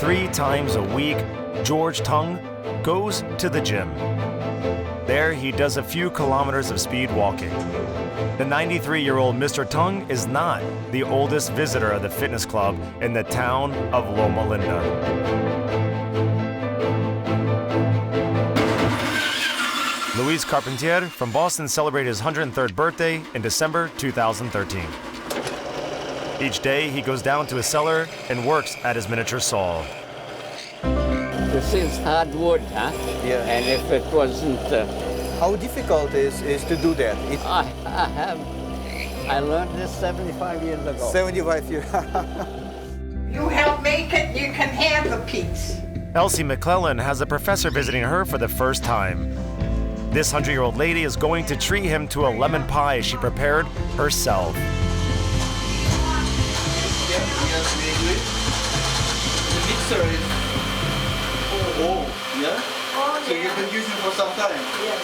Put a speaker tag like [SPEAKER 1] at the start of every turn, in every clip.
[SPEAKER 1] 3 times a week, George Tung goes to the gym. There, he does a few kilometers of speed walking. The 93-year-old Mr. Tung is not the oldest visitor of the fitness club in the town of Loma Linda. Luis Carpentier from Boston celebrated his 103rd birthday in December 2013. Each day, he goes down to his cellar and works at his miniature saw.
[SPEAKER 2] This is hard wood, huh?
[SPEAKER 3] Yeah.
[SPEAKER 2] And if it wasn't...
[SPEAKER 3] How difficult is to do that?
[SPEAKER 2] I learned this 75 years ago.
[SPEAKER 3] 75 years.
[SPEAKER 4] You help make it, you can have the piece.
[SPEAKER 1] Elsie McClellan has a professor visiting her for the first time. This 100-year-old lady is going to treat him to a lemon pie she prepared herself.
[SPEAKER 5] The mixer is yeah? So you've been using it for some time?
[SPEAKER 4] Yes.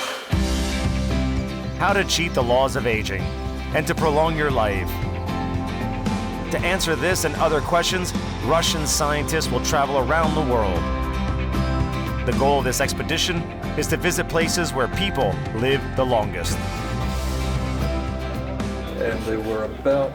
[SPEAKER 1] How to cheat the laws of aging and to prolong your life. To answer this and other questions, Russian scientists will travel around the world. The goal of this expedition is to visit places where people live the longest.
[SPEAKER 6] And there were about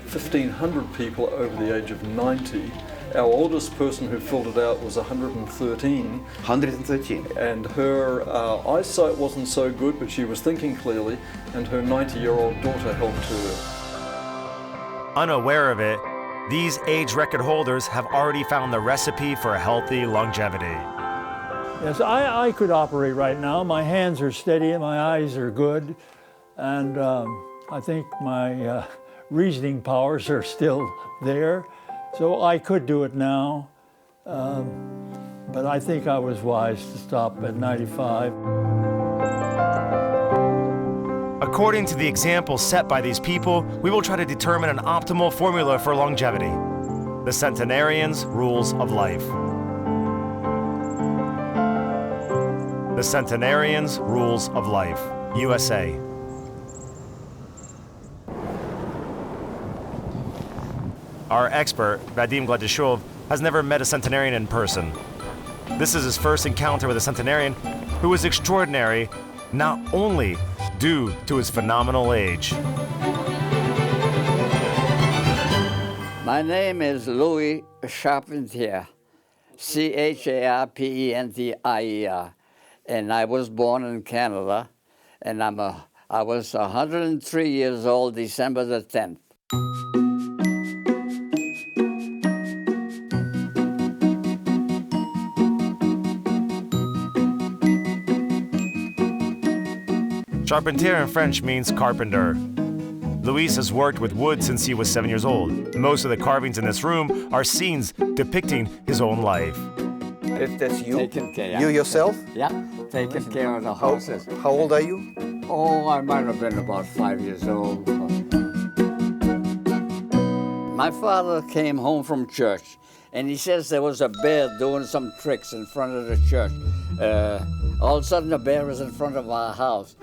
[SPEAKER 6] 1,500 people over the age of 90. Our oldest person who filled it out was 113.
[SPEAKER 7] 113.
[SPEAKER 6] And her eyesight wasn't so good, but she was thinking clearly, and her 90-year-old daughter helped her.
[SPEAKER 1] Unaware of it, these age record holders have already found the recipe for healthy longevity.
[SPEAKER 8] Yes, I could operate right now. My hands are steady and my eyes are good. And I think my reasoning powers are still there. So I could do it now. But I think I was wise to stop at 95.
[SPEAKER 1] According to the example set by these people, we will try to determine an optimal formula for longevity. The centenarian's rules of life. The Centenarian's Rules of Life, USA. Our expert, Vadim Gladishov, has never met a centenarian in person. This is his first encounter with a centenarian who is extraordinary, not only due to his phenomenal age.
[SPEAKER 2] My name is Luis Carpentier, Charpentier. And I was born in Canada, and I was 103 years old, December the 10th.
[SPEAKER 1] Charpentier in French means carpenter. Luis has worked with wood since he was 7 years old. Most of the carvings in this room are scenes depicting his own life.
[SPEAKER 3] If that's you,
[SPEAKER 2] Taking care.
[SPEAKER 3] you yourself?
[SPEAKER 2] Yeah, taking care of the houses.
[SPEAKER 3] How old are you?
[SPEAKER 2] Oh, I might have been about 5 years old. My father came home from church, and he says there was a bear doing some tricks in front of the church. All of a sudden, the bear was in front of our house.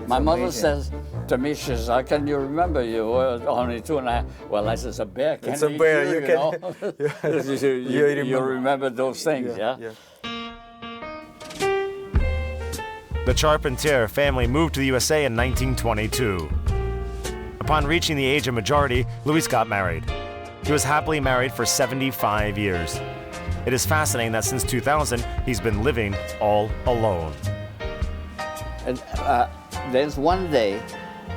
[SPEAKER 2] My mother says to me, she says, how can you remember you were only 2.5? Well, I said, a bear can
[SPEAKER 3] It's a bear, you can...
[SPEAKER 2] you remember those things, yeah?
[SPEAKER 1] The Charpentier family moved to the USA in 1922. Upon reaching the age of majority, Luis got married. He was happily married for 75 years. It is fascinating that since 2000, he's been living all alone.
[SPEAKER 2] And, there's one day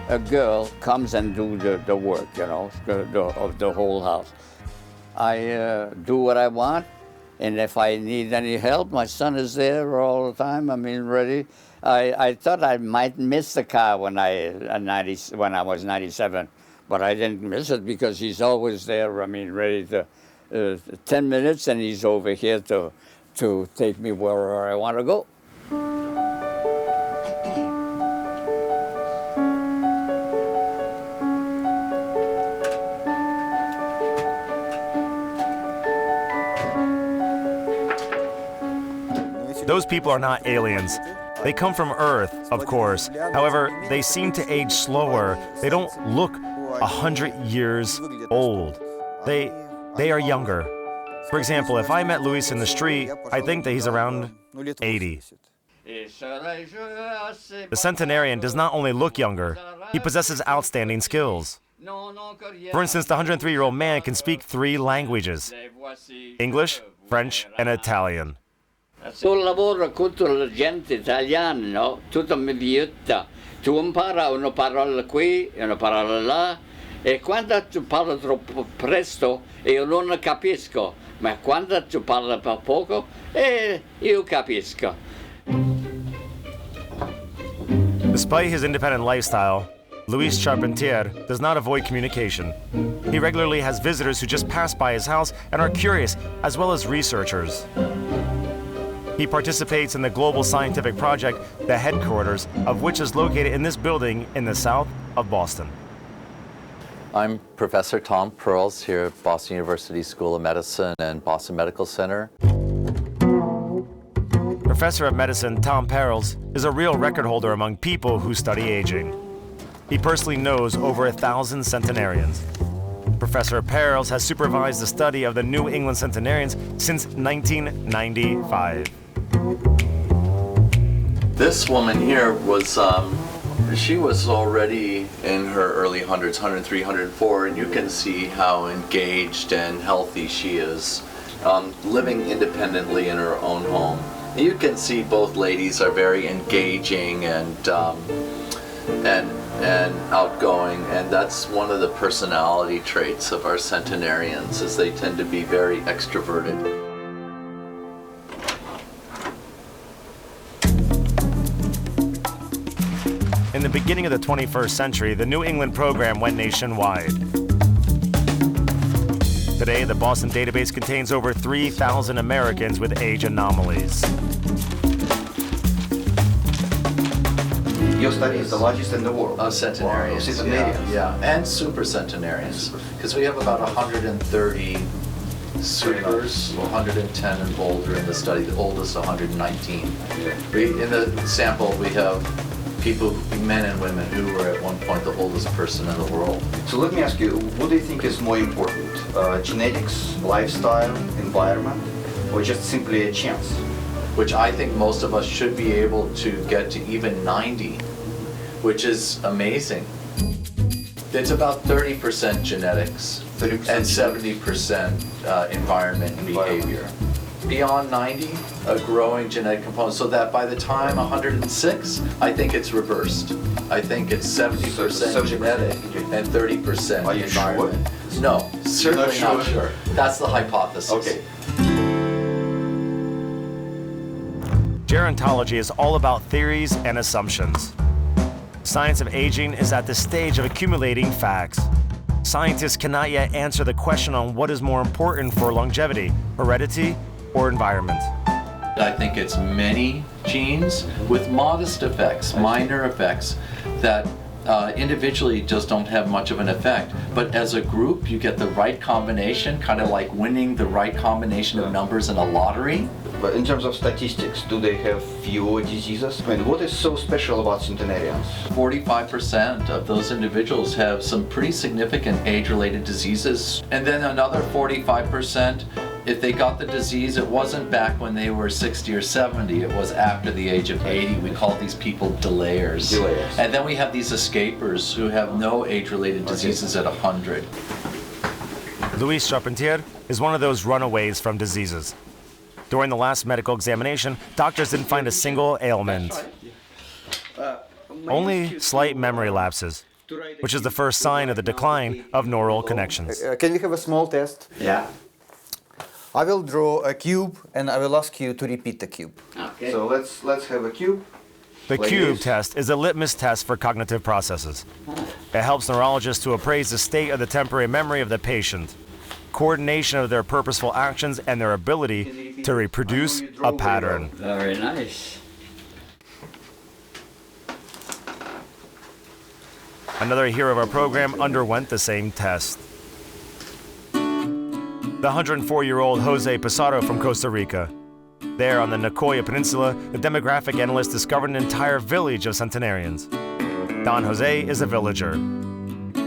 [SPEAKER 2] a girl comes and do the work, you know, of the whole house. I do what I want, and if I need any help, my son is there all the time. I mean, ready. I thought I might miss the car when I was 97, but I didn't miss it because he's always there. I mean, ready to 10 minutes, and he's over here to take me wherever I want to go.
[SPEAKER 1] Those people are not aliens. They come from Earth, of course. However, they seem to age slower. They don't look 100 years old. They are younger. For example, if I met Luis in the street, I think that he's around 80. The centenarian does not only look younger, he possesses outstanding skills. For instance, the 103-year-old man can speak 3 languages: English, French, and Italian.
[SPEAKER 2] Tu lavoro con la gente italiana, no? Tutta mi aiuta. Tu impara una parola qui e una parola là, e quando tu parli troppo presto io non capisco, ma quando tu parli per poco io capisco.
[SPEAKER 1] Despite his independent lifestyle, Luis Carpentier does not avoid communication. He regularly has visitors who just pass by his house and are curious, as well as researchers. He participates in the global scientific project, the headquarters of which is located in this building in the south of Boston.
[SPEAKER 7] I'm Professor Tom Pearls here at Boston University School of Medicine and Boston Medical Center.
[SPEAKER 1] Professor of Medicine Tom Pearls is a real record holder among people who study aging. He personally knows over 1,000 centenarians. Professor Pearls has supervised the study of the New England centenarians since 1995.
[SPEAKER 7] This woman here was, she was already in her early hundreds, 103, 104, and you can see how engaged and healthy she is, living independently in her own home. You can see both ladies are very engaging and outgoing, and that's one of the personality traits of our centenarians, is they tend to be very extroverted.
[SPEAKER 1] In the beginning of the 21st century, the New England program went nationwide. Today, the Boston database contains over 3,000 Americans with age anomalies.
[SPEAKER 5] Your study is the largest in the world.
[SPEAKER 7] Centenarians,
[SPEAKER 5] Centenarians.
[SPEAKER 7] yeah, and super centenarians, because we have about 130 supers, 110 in Boulder in the study, the oldest 119. In the sample, we have people, men and women, who were at one point the oldest person in the world.
[SPEAKER 5] So let me ask you, what do you think is more important? Genetics, lifestyle, environment, or just simply a chance?
[SPEAKER 7] Which I think most of us should be able to get to even 90, which is amazing. It's about 30% genetics
[SPEAKER 5] 30%
[SPEAKER 7] and 70% environment and behavior. Beyond 90, a growing genetic component, so that by the time 106, I think it's reversed. I think it's 70% genetic and 30%
[SPEAKER 5] Are you
[SPEAKER 7] environment.
[SPEAKER 5] sure?
[SPEAKER 7] No, certainly
[SPEAKER 5] Not
[SPEAKER 7] not
[SPEAKER 5] sure.
[SPEAKER 7] sure. That's the hypothesis.
[SPEAKER 5] Okay.
[SPEAKER 1] Gerontology is all about theories and assumptions. Science of aging is at the stage of accumulating facts. Scientists cannot yet answer the question on what is more important for longevity, heredity or environment.
[SPEAKER 7] I think it's many genes with modest effects, minor effects, that individually just don't have much of an effect. But as a group, you get the right combination, kind of like winning the right combination of numbers in a lottery.
[SPEAKER 5] But in terms of statistics, do they have fewer diseases? I mean, what is so special about centenarians?
[SPEAKER 7] 45% of those individuals have some pretty significant age-related diseases. And then another 45%, if they got the disease, it wasn't back when they were 60 or 70, it was after the age of 80. We call these people delayers. And then we have these escapers who have no age-related diseases at 100.
[SPEAKER 1] Luis Carpentier is one of those runaways from diseases. During the last medical examination, doctors didn't find a single ailment. Only slight memory lapses, which is the first sign of the decline of neural connections.
[SPEAKER 3] Can we have a small test?
[SPEAKER 2] Yeah.
[SPEAKER 3] I will draw a cube and I will ask you to repeat the cube.
[SPEAKER 2] Okay.
[SPEAKER 5] So let's have a cube.
[SPEAKER 1] The cube test is a litmus test for cognitive processes. It helps neurologists to appraise the state of the temporary memory of the patient, coordination of their purposeful actions, and their ability to reproduce a pattern.
[SPEAKER 2] Very nice.
[SPEAKER 1] Another hero of our program underwent the same test. The 104-year-old Jose Pizarro from Costa Rica. There on the Nicoya Peninsula, the demographic analyst discovered an entire village of centenarians. Don Jose is a villager.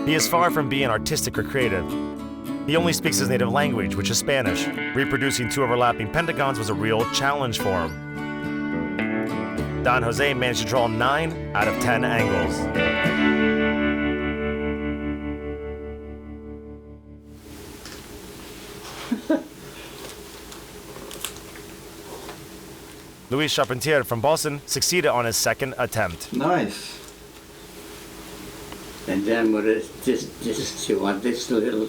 [SPEAKER 1] He is far from being artistic or creative. He only speaks his native language, which is Spanish. Reproducing two overlapping pentagons was a real challenge for him. Don Jose managed to draw 9 out of 10 angles. Luis Carpentier from Boston succeeded on his second attempt.
[SPEAKER 5] Nice.
[SPEAKER 2] And then with this, you want this little.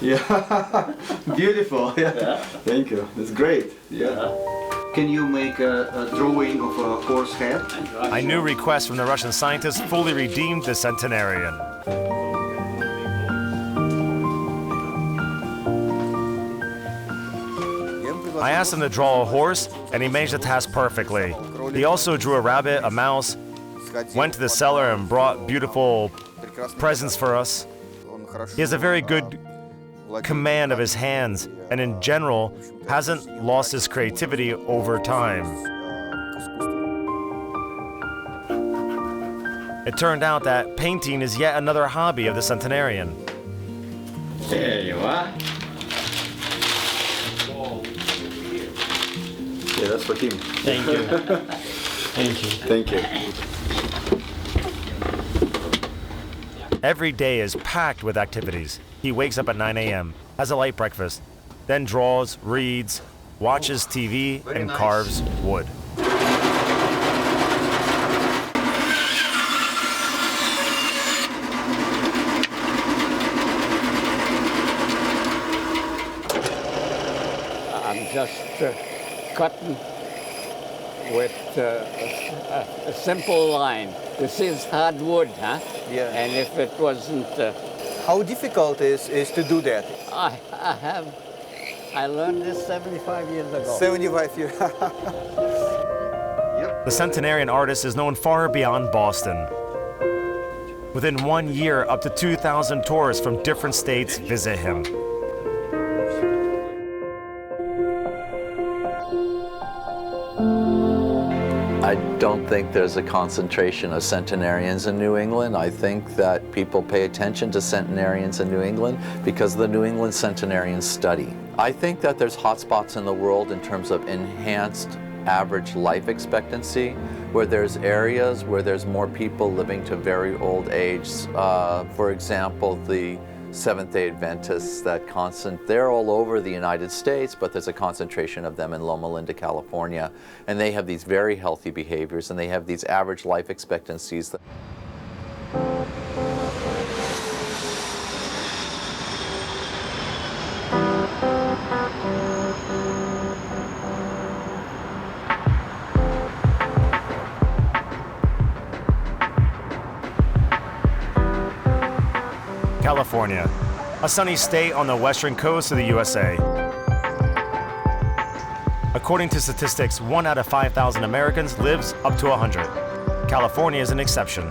[SPEAKER 5] Yeah, beautiful. Yeah. Thank you. It's great. Yeah. Can you make a drawing of a horse head?
[SPEAKER 1] A new request from the Russian scientist fully redeemed the centenarian. I asked him to draw a horse, and he managed the task perfectly. He also drew a rabbit, a mouse, went to the cellar and brought beautiful presents for us. He has a very good command of his hands, and in general, hasn't lost his creativity over time. It turned out that painting is yet another hobby of the centenarian.
[SPEAKER 2] There you are.
[SPEAKER 5] Yeah, that's for him.
[SPEAKER 8] Thank you. Thank you.
[SPEAKER 5] Thank you.
[SPEAKER 1] Every day is packed with activities. He wakes up at 9 a.m., has a light breakfast, then draws, reads, watches TV, and
[SPEAKER 5] nice.
[SPEAKER 1] carves wood.
[SPEAKER 2] I'm just cutting with a simple line. This is hard wood, huh?
[SPEAKER 3] Yeah.
[SPEAKER 2] And if it wasn't,
[SPEAKER 3] How difficult is to do that?
[SPEAKER 2] I learned this 75 years ago.
[SPEAKER 3] 75 years.
[SPEAKER 1] The centenarian artist is known far beyond Boston. Within 1 year, up to 2,000 tourists from different states visit him.
[SPEAKER 7] I don't think there's a concentration of centenarians in New England. I think that people pay attention to centenarians in New England because of the New England Centenarian Study. I think that there's hotspots in the world in terms of enhanced average life expectancy, where there's areas where there's more people living to very old age. For example, the Seventh-day Adventists, they're all over the United States, but there's a concentration of them in Loma Linda, California. And they have these very healthy behaviors, and they have these average life expectancies.
[SPEAKER 1] California, a sunny state on the western coast of the USA. According to statistics, 1 out of 5,000 Americans lives up to 100. California is an exception.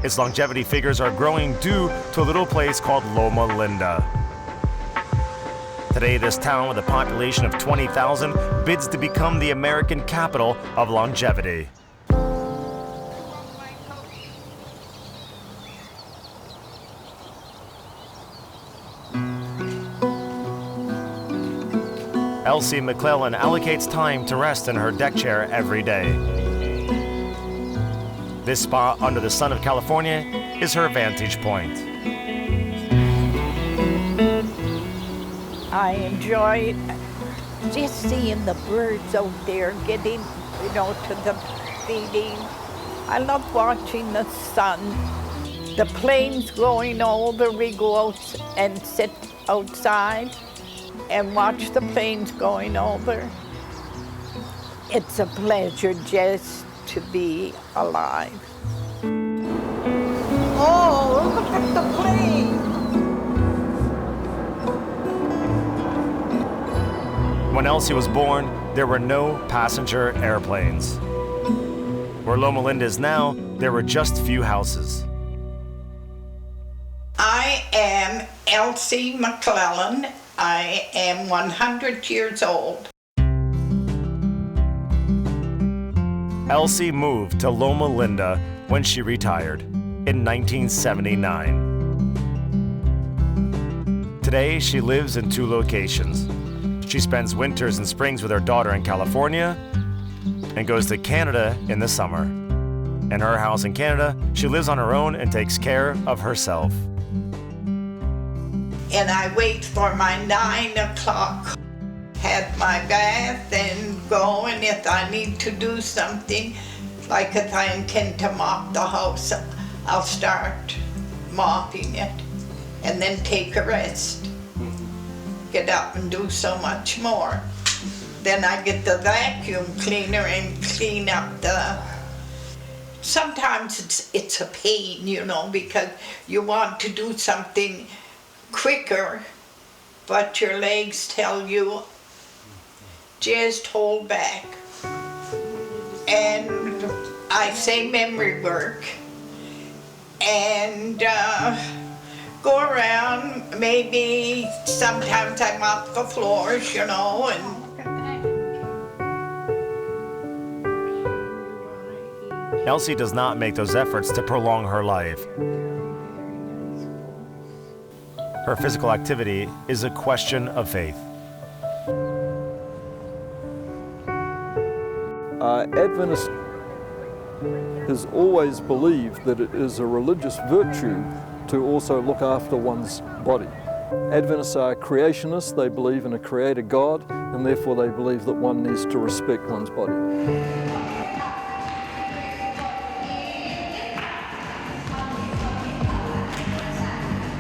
[SPEAKER 1] Its longevity figures are growing due to a little place called Loma Linda. Today, this town with a population of 20,000 bids to become the American capital of longevity. Elsie McClellan allocates time to rest in her deck chair every day. This spot under the sun of California is her vantage point.
[SPEAKER 4] I enjoy just seeing the birds out there getting, to the feeding. I love watching the sun. The planes going over, we go out and sit outside and watch the planes going over. It's a pleasure just to be alive. Oh, look at the plane!
[SPEAKER 1] When Elsie was born, there were no passenger airplanes. Where Loma Linda is now, there were just few houses.
[SPEAKER 4] I am Elsie McClellan. I am 100 years old.
[SPEAKER 1] Elsie moved to Loma Linda when she retired in 1979. Today, she lives in 2 locations. She spends winters and springs with her daughter in California and goes to Canada in the summer. In her house in Canada, she lives on her own and takes care of herself.
[SPEAKER 4] And I wait for my 9 o'clock. Had my bath and go, and if I need to do something, like if I intend to mop the house, I'll start mopping it and then take a rest. Get up and do so much more. Then I get the vacuum cleaner and clean up the... Sometimes it's a pain, you know, because you want to do something quicker, but your legs tell you, just hold back. And I say memory work and go around. Maybe sometimes I mop the floors, you know, and
[SPEAKER 1] Elsie does not make those efforts to prolong her life. Her physical activity is a question of faith.
[SPEAKER 6] Adventist has always believed that it is a religious virtue to also look after one's body. Adventists are creationists. They believe in a creator God, and therefore they believe that one needs to respect one's body.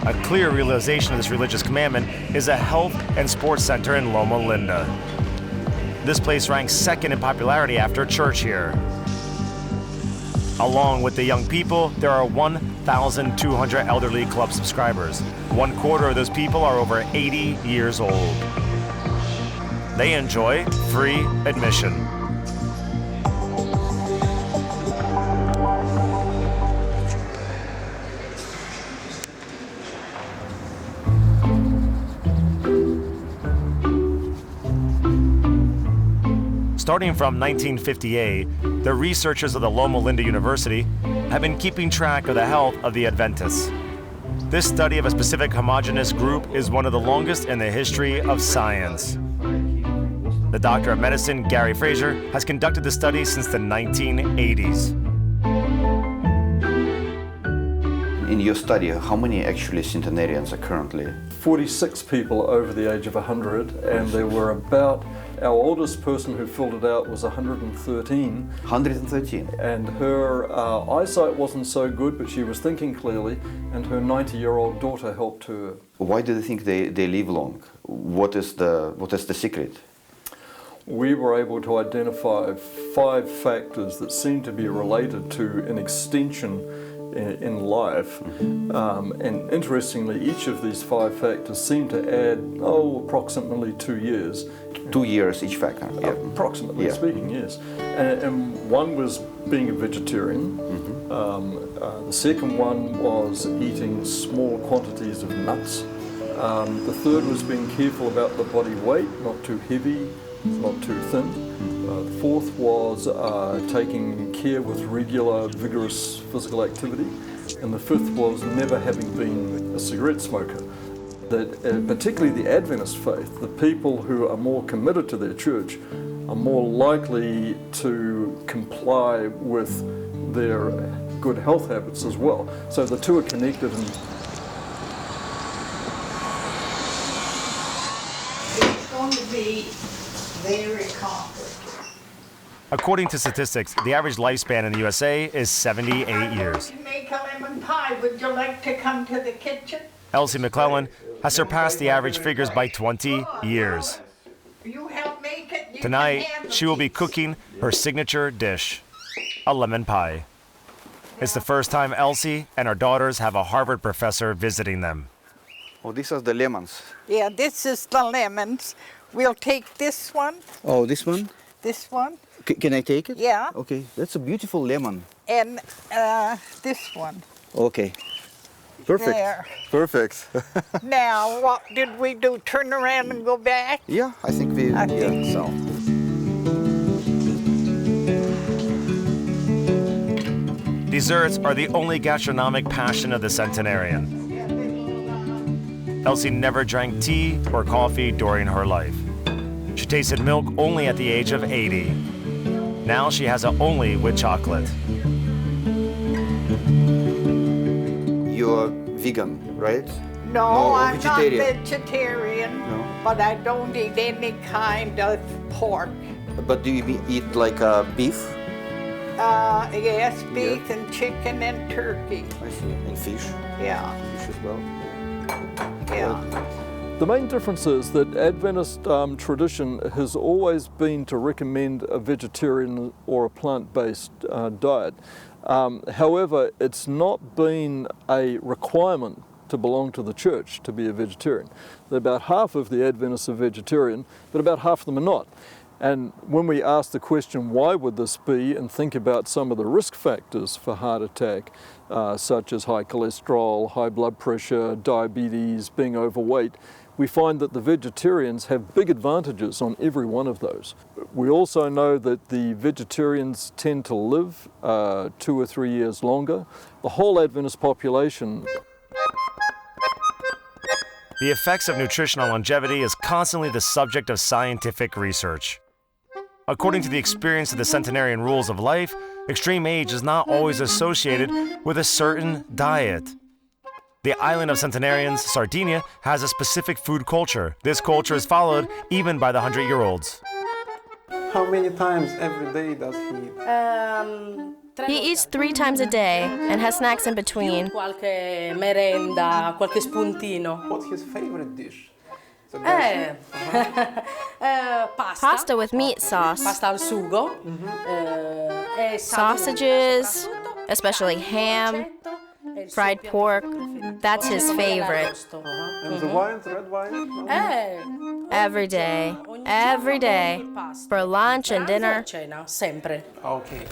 [SPEAKER 1] A clear realization of this religious commandment is a health and sports center in Loma Linda. This place ranks 2nd in popularity after church here. Along with the young people, there are 1,200 elderly club subscribers. 1/4 of those people are over 80 years old. They enjoy free admission. Starting from 1958, the researchers of the Loma Linda University have been keeping track of the health of the Adventists. This study of a specific homogeneous group is one of the longest in the history of science. The doctor of medicine, Gary Fraser, has conducted the study since the 1980s.
[SPEAKER 5] In your study, how many actually centenarians are currently?
[SPEAKER 6] 46 people over the age of 100, and there were about, our oldest person who filled it out was 113.
[SPEAKER 5] 113?
[SPEAKER 6] And her eyesight wasn't so good, but she was thinking clearly, and her 90-year-old daughter helped her.
[SPEAKER 5] Why do they think they live long? What is the secret?
[SPEAKER 6] We were able to identify 5 factors that seem to be related to an extension in life, and interestingly, each of these 5 factors seem to add, approximately 2 years.
[SPEAKER 5] 2 years each factor? Yeah.
[SPEAKER 6] Approximately speaking, yes. And one was being a vegetarian. The second one was eating small quantities of nuts. The third was being careful about the body weight, not too heavy, not too thin. The fourth was taking care with regular, vigorous physical activity. And the fifth was never having been a cigarette smoker. That particularly the Adventist faith, the people who are more committed to their church are more likely to comply with their good health habits as well. So the two are connected. And
[SPEAKER 4] it's going to be very complicated.
[SPEAKER 1] According to statistics, the average lifespan in the USA is 78 years.
[SPEAKER 4] I want to make a lemon pie. Would you like to come to the kitchen?
[SPEAKER 1] Elsie McClellan has surpassed the average figures by 20 years.
[SPEAKER 4] You help make it. You
[SPEAKER 1] Tonight,
[SPEAKER 4] can have the
[SPEAKER 1] she will be
[SPEAKER 4] pizza.
[SPEAKER 1] cooking her signature dish, a lemon pie. It's the first time Elsie and her daughters have a Harvard professor visiting them.
[SPEAKER 5] Oh, these are the lemons.
[SPEAKER 4] Yeah, this is the lemons. We'll take this one,
[SPEAKER 5] Oh, this one?
[SPEAKER 4] this one,
[SPEAKER 5] Can I take it?
[SPEAKER 4] yeah,
[SPEAKER 5] Okay, that's a beautiful lemon.
[SPEAKER 4] and this one.
[SPEAKER 5] Okay. Perfect.
[SPEAKER 4] There.
[SPEAKER 5] Perfect.
[SPEAKER 4] Now, what did we do? Turn around and go back?
[SPEAKER 5] Yeah, I think we.
[SPEAKER 4] I think so.
[SPEAKER 1] Desserts are the only gastronomic passion of the centenarian. Elsie never drank tea or coffee during her life. She tasted milk only at the age of 80. Now she has it only with chocolate.
[SPEAKER 3] You're vegan, right?
[SPEAKER 4] No, I'm
[SPEAKER 3] vegetarian.
[SPEAKER 4] not vegetarian,
[SPEAKER 3] No.
[SPEAKER 4] but I don't eat any kind of pork.
[SPEAKER 3] But do you eat like beef?
[SPEAKER 4] Yes, beef and chicken and turkey.
[SPEAKER 3] I see. And fish?
[SPEAKER 4] Yeah,
[SPEAKER 3] Fish as well?
[SPEAKER 4] yeah.
[SPEAKER 6] The main difference is that Adventist tradition has always been to recommend a vegetarian or a plant-based diet. However, it's not been a requirement to belong to the church to be a vegetarian. About half of the Adventists are vegetarian, but about half of them are not. And when we ask the question, why would this be, and think about some of the risk factors for heart attack, such as high cholesterol, high blood pressure, diabetes, being overweight, we find that the vegetarians have big advantages on every one of those. We also know that the vegetarians tend to live 2 or 3 years longer. The whole Adventist population.
[SPEAKER 1] The effects of nutrition on longevity is constantly the subject of scientific research. According to the experience of the centenarian rules of life, extreme age is not always associated with a certain diet. The island of centenarians, Sardinia, has a specific food culture. This culture is followed even by the 100-year-olds.
[SPEAKER 5] How many times every day does he eat?
[SPEAKER 9] He eats 3 times a day and has snacks in between.
[SPEAKER 10] Qualche merenda, qualche spuntino.
[SPEAKER 5] What's his favorite dish?
[SPEAKER 9] Pasta with meat sauce,
[SPEAKER 10] Pasta al sugo.
[SPEAKER 9] sausages, especially ham, fried pork. That's his favorite.
[SPEAKER 5] And the wine, red wine? No?
[SPEAKER 9] Every day, for lunch and dinner.
[SPEAKER 10] Cena, sempre.
[SPEAKER 5] Okay.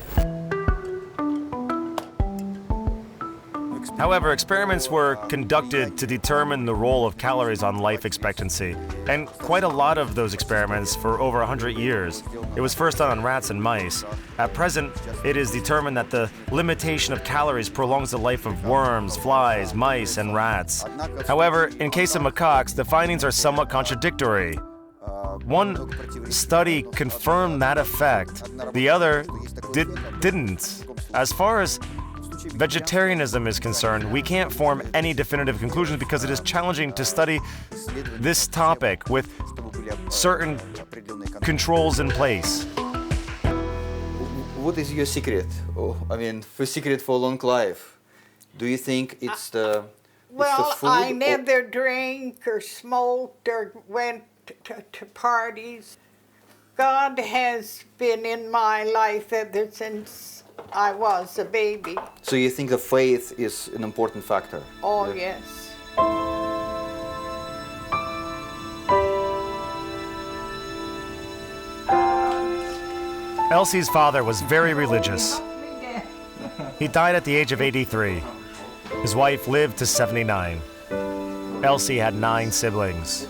[SPEAKER 1] However, experiments were conducted to determine the role of calories on life expectancy, and quite a lot of those experiments for over 100 years. It was first done on rats and mice. At present, it is determined that the limitation of calories prolongs the life of worms, flies, mice, and rats. However, in case of macaques, the findings are somewhat contradictory. One study confirmed that effect, the other didn't. As far as vegetarianism is concerned, we can't form any definitive conclusions because it is challenging to study this topic with certain controls in place.
[SPEAKER 3] What is your secret? Secret for long life? Do you think it's the
[SPEAKER 4] Well,
[SPEAKER 3] food?
[SPEAKER 4] I never drank or smoked or went to parties. God has been in my life ever since I was a baby.
[SPEAKER 3] So you think the faith is an important factor?
[SPEAKER 4] Oh, yes.
[SPEAKER 1] Elsie's father was very religious. He died at the age of 83. His wife lived to 79. Elsie had 9 siblings.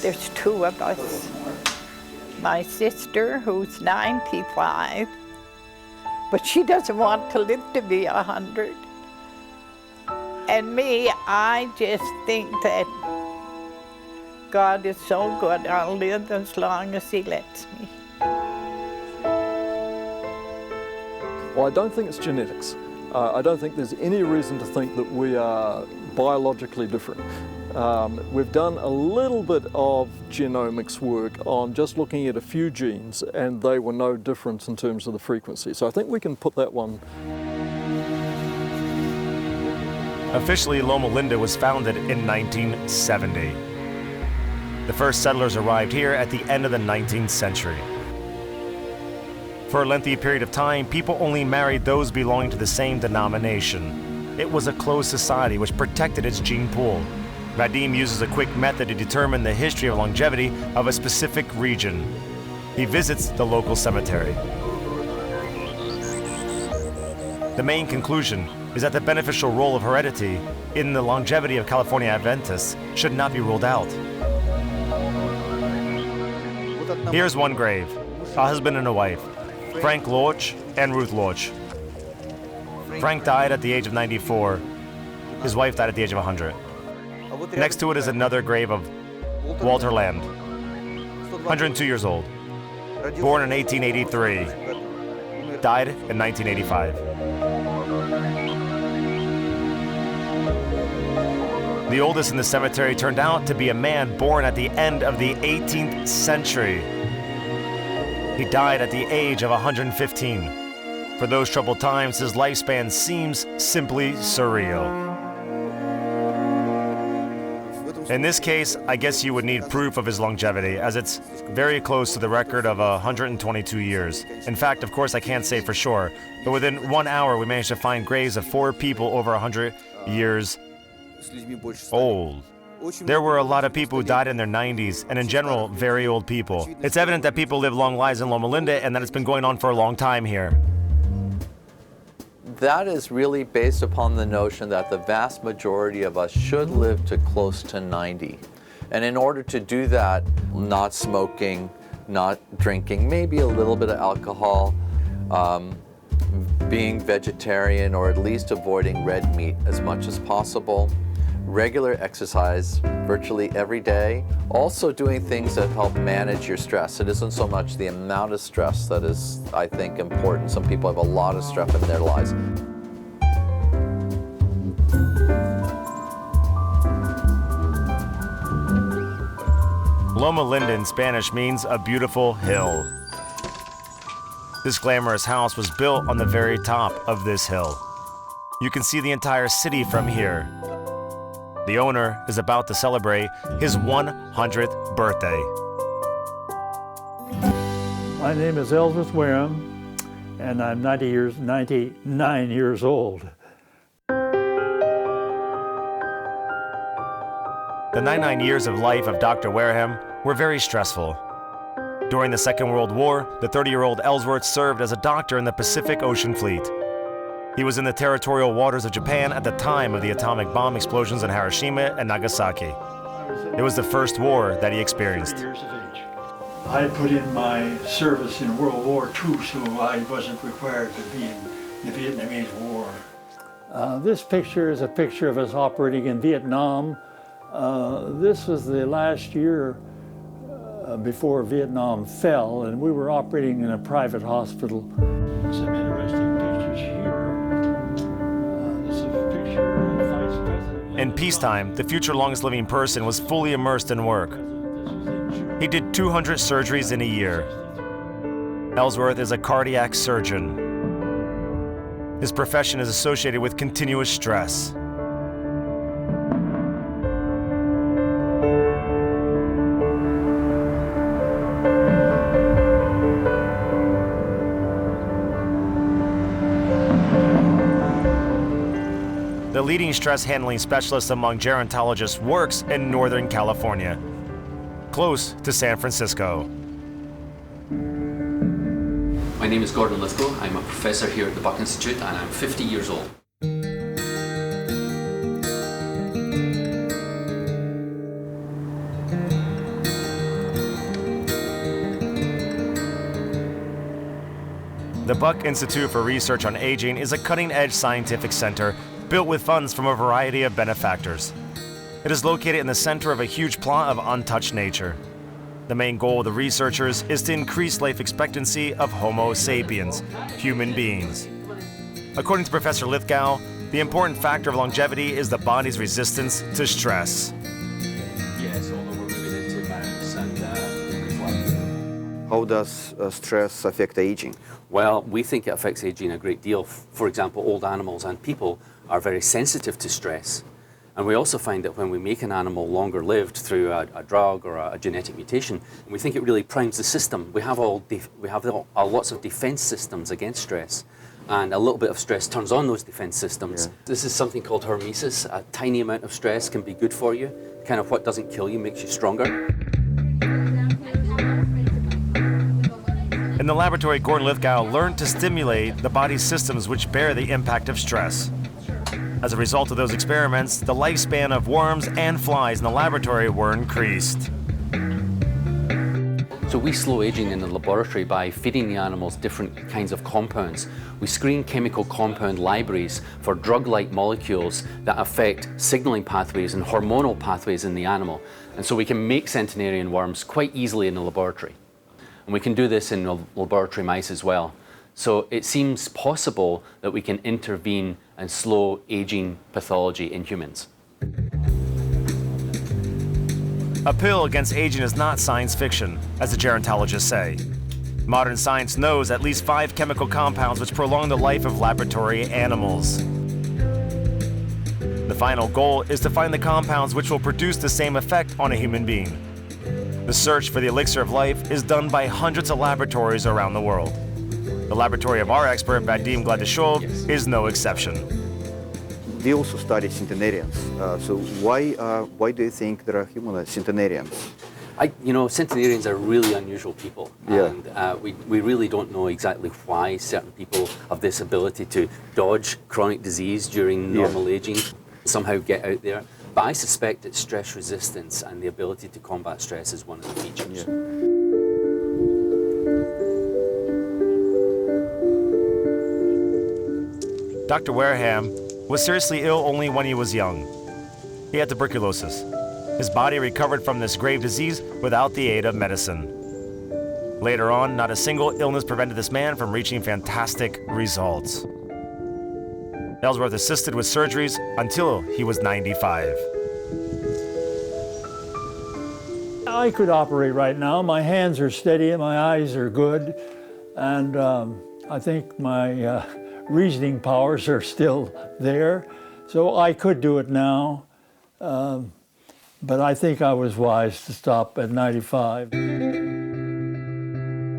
[SPEAKER 4] There's 2 of us. My sister, who's 95, but she doesn't want to live to be 100. And me, I just think that God is so good, I'll live as long as He lets me.
[SPEAKER 6] Well, I don't think it's genetics. I don't think there's any reason to think that we are biologically different. We've done a little bit of genomics work on just looking at a few genes, and they were no different in terms of the frequency. So I think we can put that one.
[SPEAKER 1] Officially, Loma Linda was founded in 1970. The first settlers arrived here at the end of the 19th century. For a lengthy period of time, people only married those belonging to the same denomination. It was a closed society which protected its gene pool. Vadim uses a quick method to determine the history of longevity of a specific region. He visits the local cemetery. The main conclusion is that the beneficial role of heredity in the longevity of California Adventists should not be ruled out. Here's one grave, a husband and a wife, Frank Loach and Ruth Loach. Frank died at the age of 94. His wife died at the age of 100. Next to it is another grave of Walter Land, 102 years old, born in 1883, died in 1985. The oldest in the cemetery turned out to be a man born at the end of the 18th century. He died at the age of 115. For those troubled times, his lifespan seems simply surreal. In this case, I guess you would need proof of his longevity, as it's very close to the record of 122 years. In fact, of course, I can't say for sure, but within 1 hour, we managed to find graves of 4 people over 100 years old. There were a lot of people who died in their 90s, and in general, very old people. It's evident that people live long lives in Loma Linda, and that it's been going on for a long time here.
[SPEAKER 7] That is really based upon the notion that the vast majority of us should live to close to 90. And in order to do that, not smoking, not drinking, maybe a little bit of alcohol, being vegetarian or at least avoiding red meat as much as possible, regular exercise virtually every day, also doing things that help manage your stress. It isn't so much the amount of stress that is, I think, important. Some people have a lot of stress in their lives.
[SPEAKER 1] Loma Linda in Spanish means a beautiful hill. This glamorous house was built on the very top of this hill. You can see the entire city from here. The owner is about to celebrate his 100th birthday.
[SPEAKER 8] My name is Ellsworth Wareham, and I'm 99 years old.
[SPEAKER 1] The 99 years of life of Dr. Wareham were very stressful. During the Second World War, the 30-year-old Ellsworth served as a doctor in the Pacific Ocean Fleet. He was in the territorial waters of Japan at the time of the atomic bomb explosions in Hiroshima and Nagasaki. It was the first war that he experienced.
[SPEAKER 8] I put in my service in World War II, so I wasn't required to be in the Vietnamese War. This picture is a picture of us operating in Vietnam. This was the last year before Vietnam fell, and we were operating in a private hospital. Some interesting pictures here. This is a picture of the Vice President.
[SPEAKER 1] In peacetime, the future longest living person was fully immersed in work. He did 200 surgeries in a year. Ellsworth is a cardiac surgeon. His profession is associated with continuous stress. The leading stress handling specialist among gerontologists works in Northern California, close to San Francisco.
[SPEAKER 11] My name is Gordon Lithgow. I'm a professor here at the Buck Institute, and I'm 50 years old.
[SPEAKER 1] The Buck Institute for Research on Aging is a cutting-edge scientific center built with funds from a variety of benefactors. It is located in the center of a huge plot of untouched nature. The main goal of the researchers is to increase life expectancy of Homo sapiens, human beings. According to Professor Lithgow, the important factor of longevity is the body's resistance to stress.
[SPEAKER 11] Yes, although we're moving into balance and reflect.
[SPEAKER 5] How does stress affect aging?
[SPEAKER 11] Well, we think it affects aging a great deal. For example, old animals and people are very sensitive to stress. And we also find that when we make an animal longer lived through a drug or a genetic mutation, we think it really primes the system. We have lots of defense systems against stress, and a little bit of stress turns on those defense systems. Yeah. This is something called hormesis. A tiny amount of stress can be good for you. Kind of what doesn't kill you makes you stronger.
[SPEAKER 1] In the laboratory, Gordon Lithgow learned to stimulate the body's systems which bear the impact of stress. As a result of those experiments, the lifespan of worms and flies in the laboratory were increased.
[SPEAKER 11] So we slow aging in the laboratory by feeding the animals different kinds of compounds. We screen chemical compound libraries for drug-like molecules that affect signaling pathways and hormonal pathways in the animal. And so we can make centenarian worms quite easily in the laboratory. And we can do this in laboratory mice as well. So it seems possible that we can intervene and slow aging pathology in humans.
[SPEAKER 1] A pill against aging is not science fiction, as the gerontologists say. Modern science knows at least 5 chemical compounds which prolong the life of laboratory animals. The final goal is to find the compounds which will produce the same effect on a human being. The search for the elixir of life is done by hundreds of laboratories around the world. The laboratory of our expert, Vadim Gladishov, is no exception.
[SPEAKER 5] We also study centenarians. So why do you think there are human centenarians?
[SPEAKER 11] Centenarians are really unusual people.
[SPEAKER 5] Yeah.
[SPEAKER 11] And we really don't know exactly why certain people have this ability to dodge chronic disease during normal aging, somehow get out there. But I suspect that stress resistance and the ability to combat stress is one of the features.
[SPEAKER 5] Yeah.
[SPEAKER 1] Dr. Wareham was seriously ill only when he was young. He had tuberculosis. His body recovered from this grave disease without the aid of medicine. Later on, not a single illness prevented this man from reaching fantastic results. Ellsworth assisted with surgeries until he was 95.
[SPEAKER 8] I could operate right now. My hands are steady and my eyes are good. And I think my reasoning powers are still there. So I could do it now. But I think I was wise to stop at 95.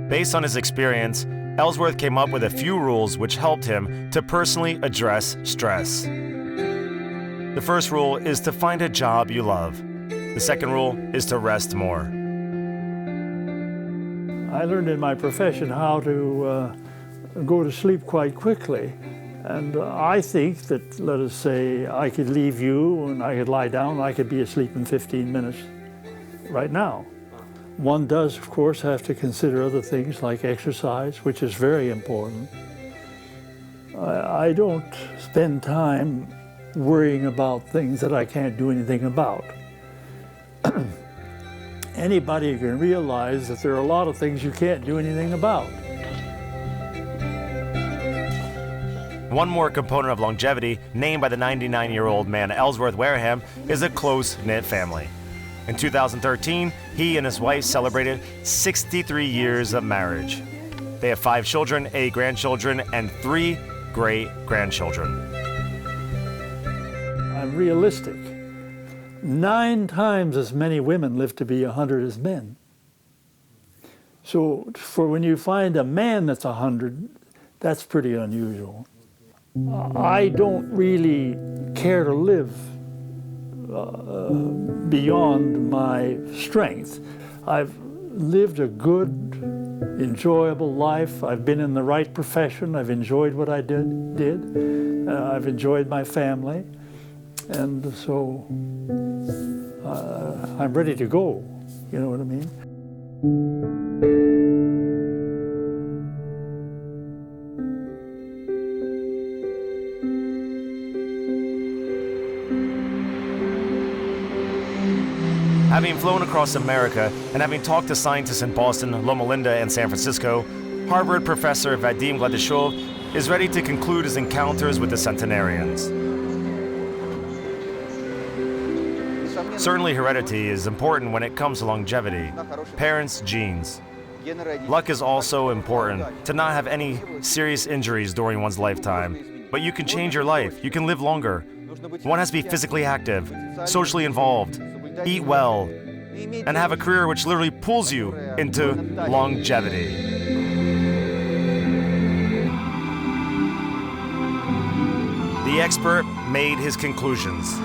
[SPEAKER 1] Based on his experience, Ellsworth came up with a few rules which helped him to personally address stress. The first rule is to find a job you love. The second rule is to rest more.
[SPEAKER 8] I learned in my profession how to go to sleep quite quickly. And I think that, let us say, I could leave you and I could lie down, I could be asleep in 15 minutes right now. One does, of course, have to consider other things like exercise, which is very important. I don't spend time worrying about things that I can't do anything about. Anybody can realize that there are a lot of things you can't do anything about.
[SPEAKER 1] One more component of longevity, named by the 99-year-old man Ellsworth Wareham, is a close-knit family. In 2013, he and his wife celebrated 63 years of marriage. They have 5 children, 8 grandchildren, and 3 great-grandchildren.
[SPEAKER 8] I'm realistic. 9 times as many women live to be 100 as men. So for when you find a man that's 100, that's pretty unusual. I don't really care to live beyond my strength. I've lived a good, enjoyable life. I've been in the right profession. I've enjoyed what I did. I've enjoyed my family. And so I'm ready to go, you know what I mean?
[SPEAKER 1] Having flown across America and having talked to scientists in Boston, Loma Linda, and San Francisco, Harvard professor Vadim Gladishov is ready to conclude his encounters with the centenarians. Certainly heredity is important when it comes to longevity. Parents' genes. Luck is also important, to not have any serious injuries during one's lifetime. But you can change your life, you can live longer. One has to be physically active, socially involved, eat well, and have a career which literally pulls you into longevity. The expert made his conclusions.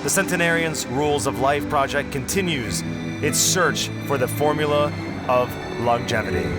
[SPEAKER 1] The Centenarians' Rules of Life project continues its search for the formula of longevity.